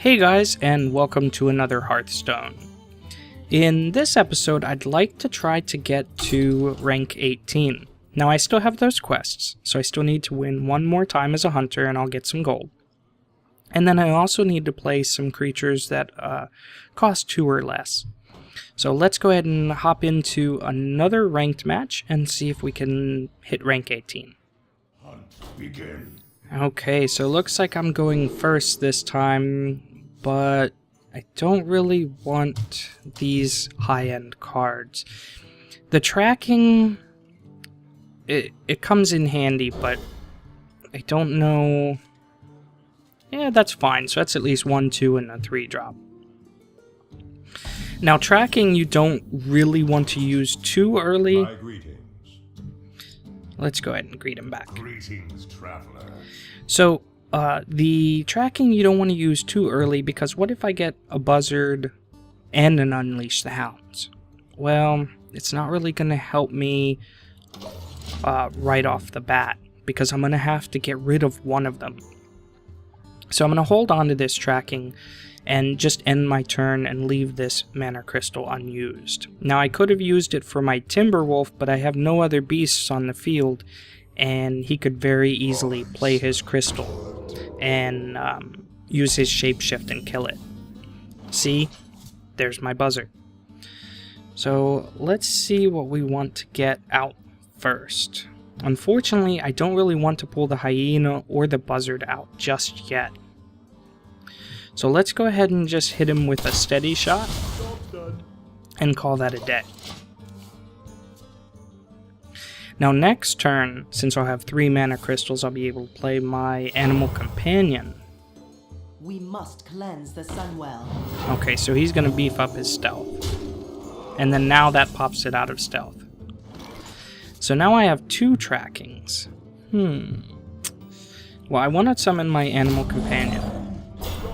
Hey guys, and welcome to another Hearthstone. In this episode, I'd like to try to get to rank 18. Now, I still have those quests, so I still need to win one more time as a hunter and I'll get some gold. And then I also need to play some creatures that cost 2 or less. So let's go ahead and hop into another ranked match and see if we can hit rank 18. Hunt begin. Okay, so it looks like I'm going first this time, but I don't really want these high-end cards. The tracking, it comes in handy, but I don't know. Yeah, that's fine. So that's at least 1, 2, and a 3 drop. Now, tracking you don't really want to use too early. My greetings. Let's go ahead and greet him back. Greetings, traveler. So, the tracking you don't want to use too early, because what if I get a buzzard and an unleash the hounds? Well, it's not really going to help me right off the bat, because I'm going to have to get rid of one of them. So I'm going to hold on to this tracking and just end my turn and leave this mana crystal unused. Now, I could have used it for my Timberwolf, but I have no other beasts on the field, and he could very easily play his crystal and use his shapeshift and kill it. See? There's my buzzard. So let's see what we want to get out first. Unfortunately, I don't really want to pull the hyena or the buzzard out just yet. So let's go ahead and just hit him with a steady shot and call that a day. Now next turn, since I'll have 3 mana crystals, I'll be able to play my animal companion. We must cleanse the Sunwell. Okay, so he's going to beef up his stealth. And then now that pops it out of stealth. So now I have 2 trackings. Well, I want to summon my animal companion.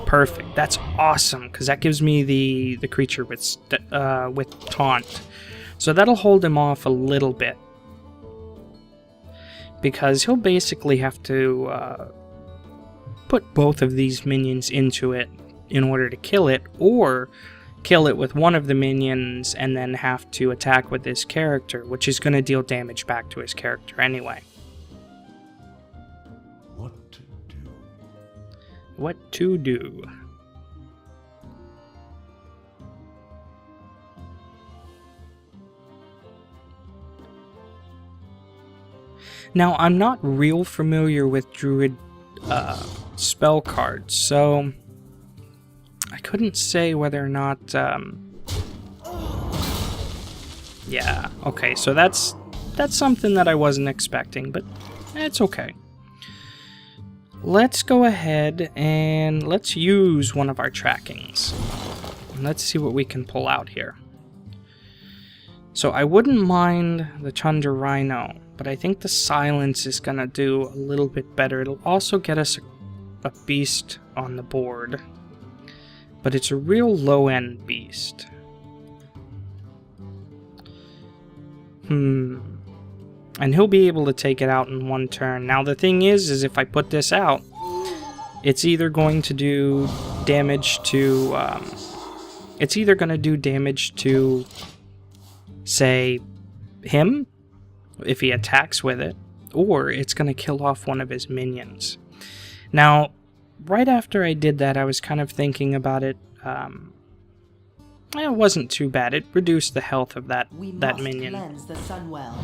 Perfect. That's awesome, because that gives me the creature with taunt. So that'll hold him off a little bit, because he'll basically have to put both of these minions into it in order to kill it, or kill it with one of the minions and then have to attack with his character, which is going to deal damage back to his character anyway. What to do? What to do? Now, I'm not real familiar with Druid spell cards, so I couldn't say whether or not... Yeah, okay, so that's something that I wasn't expecting, but it's okay. Let's go ahead and let's use one of our trackings. Let's see what we can pull out here. So I wouldn't mind the Chunder Rhino, but I think the Silence is going to do a little bit better. It'll also get us a beast on the board, but it's a real low-end beast. And he'll be able to take it out in 1 turn. Now the thing is if I put this out, it's either going to do damage to, say, him, if he attacks with it, or it's going to kill off one of his minions. Now, right after I did that, I was kind of thinking about it. It wasn't too bad. It reduced the health of that minion. Cleanse the Sunwell.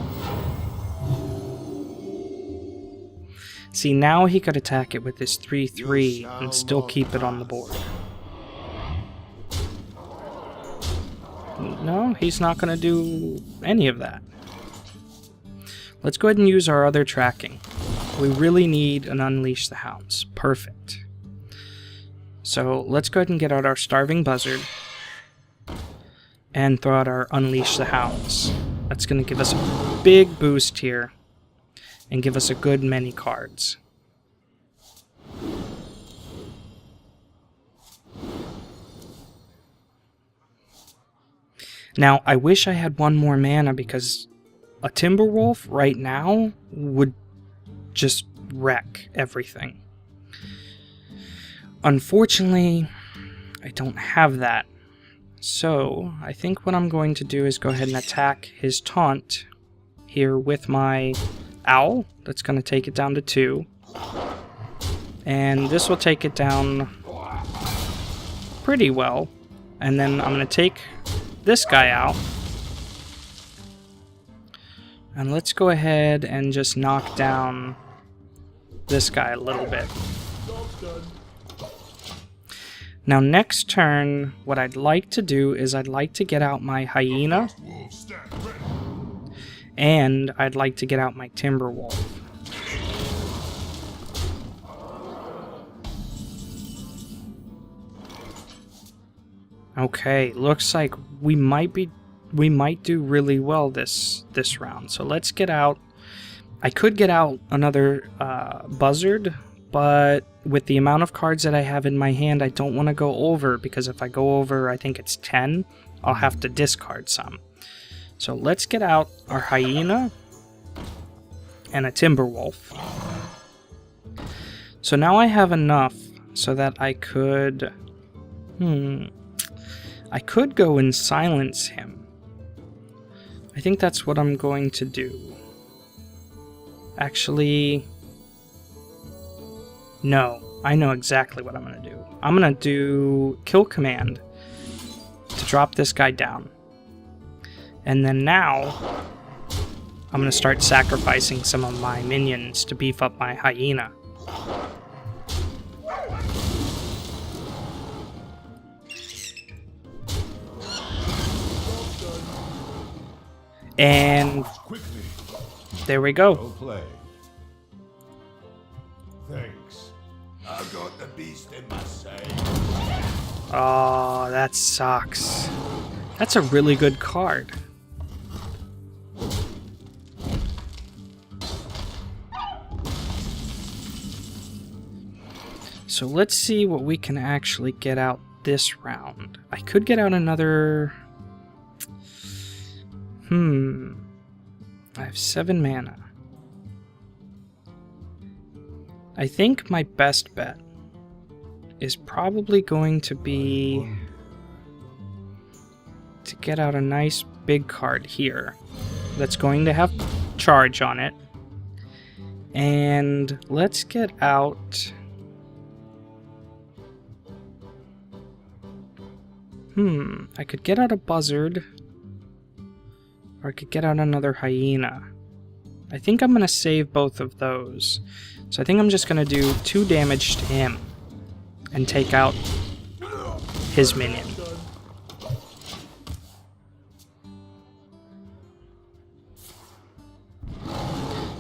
See, now he could attack it with his 3/3 and still keep it on the board. No, he's not going to do any of that. Let's go ahead and use our other tracking. We really need an Unleash the Hounds. Perfect. So let's go ahead and get out our Starving Buzzard and throw out our Unleash the Hounds. That's going to give us a big boost here and give us a good many cards. Now, I wish I had 1 more mana, because a Timberwolf right now would just wreck everything. Unfortunately, I don't have that. So, I think what I'm going to do is go ahead and attack his taunt here with my owl. That's going to take it down to 2. And this will take it down pretty well. And then I'm going to take this guy out. And let's go ahead and just knock down this guy a little bit. Now next turn, what I'd like to do is I'd like to get out my hyena. And I'd like to get out my timber wolf. Okay, looks like we might do really well this round. So let's get out. I could get out another buzzard, but with the amount of cards that I have in my hand, I don't want to go over, because if I go over, I think it's 10, I'll have to discard some. So let's get out our hyena and a timber wolf. So now I have enough so that I could go and silence him. I think that's what I'm going to do. Actually, no, I know exactly what I'm going to do. I'm going to do kill command to drop this guy down. And then now, I'm going to start sacrificing some of my minions to beef up my hyena. And there we go. Well played. Thanks. I got the beast in my sight. Oh, that sucks. That's a really good card. So let's see what we can actually get out this round. I could get out another... I have 7 mana. I think my best bet is probably going to be to get out a nice big card here that's going to have charge on it. And let's get out... I could get out a buzzard, or I could get out another hyena. I think I'm going to save both of those. So I think I'm just going to do 2 damage to him and take out his minion.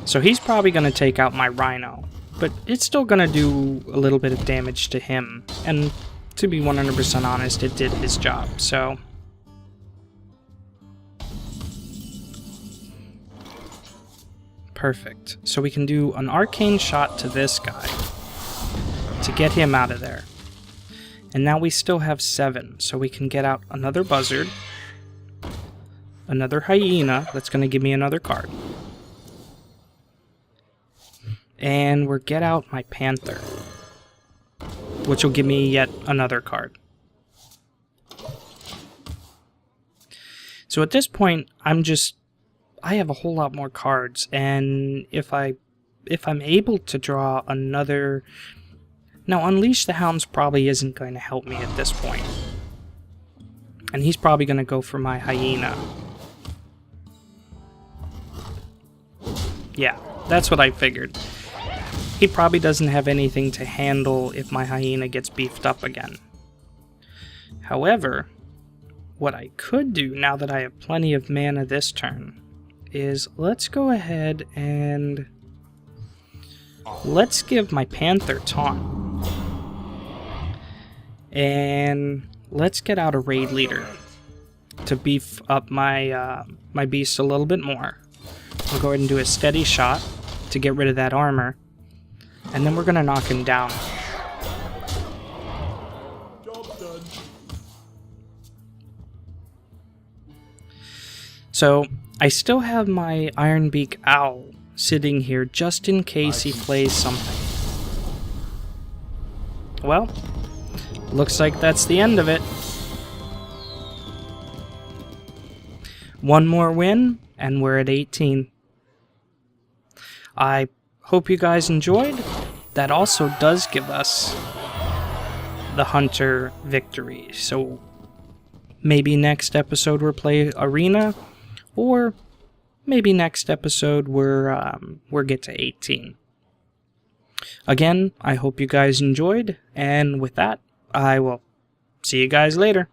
So he's probably going to take out my rhino, but it's still going to do a little bit of damage to him. And to be 100% honest, it did his job, so... Perfect. So we can do an arcane shot to this guy to get him out of there. And now we still have 7, so we can get out another buzzard, another hyena, that's going to give me another card. And we'll get out my panther, which will give me yet another card. So at this point, I have a whole lot more cards, and if I'm able to draw another... Now, Unleash the Hounds probably isn't going to help me at this point. And he's probably going to go for my hyena. Yeah, that's what I figured. He probably doesn't have anything to handle if my hyena gets beefed up again. However, what I could do, now that I have plenty of mana this turn, is let's go ahead and let's give my panther taunt. And let's get out a raid leader to beef up my my beast a little bit more. We'll go ahead and do a steady shot to get rid of that armor. And then we're going to knock him down. So, I still have my Ironbeak Owl sitting here just in case he plays something. Well, looks like that's the end of it. One more win, and we're at 18. I hope you guys enjoyed. That also does give us the Hunter victory. So maybe next episode we'll play Arena, or maybe next episode we'll get to 18. Again, I hope you guys enjoyed, and with that, I will see you guys later.